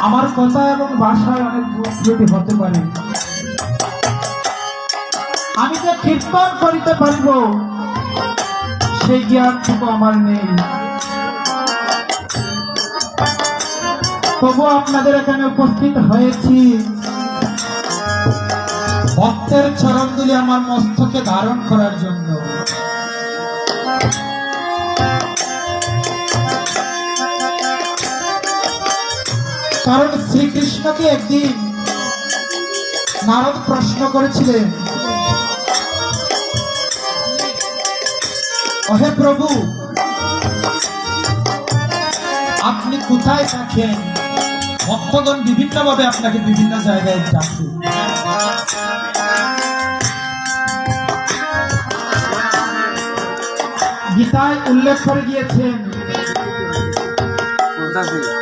আমার কথা এবং ভাষায় অনেক ভুল ত্রুটি হতে পারে। আমি যে কীর্তন করিতে পারিব সেই জ্ঞানটুকু আমার নেই। তবু আপনাদের এখানে উপস্থিত হয়েছি ভক্তের চরণধুলি আমার মস্তকে ধারণ করার জন্য। কারণ শ্রীকৃষ্ণকে একদিন নারদ প্রশ্ন করেছিলেন, ওহে প্রভু, আপনি কোথায় থাকেন? ভক্তগণ বিভিন্ন ভাবে আপনাকে বিভিন্ন জায়গায় ডাকে। গীতায় উল্লেখ করে গিয়েছেন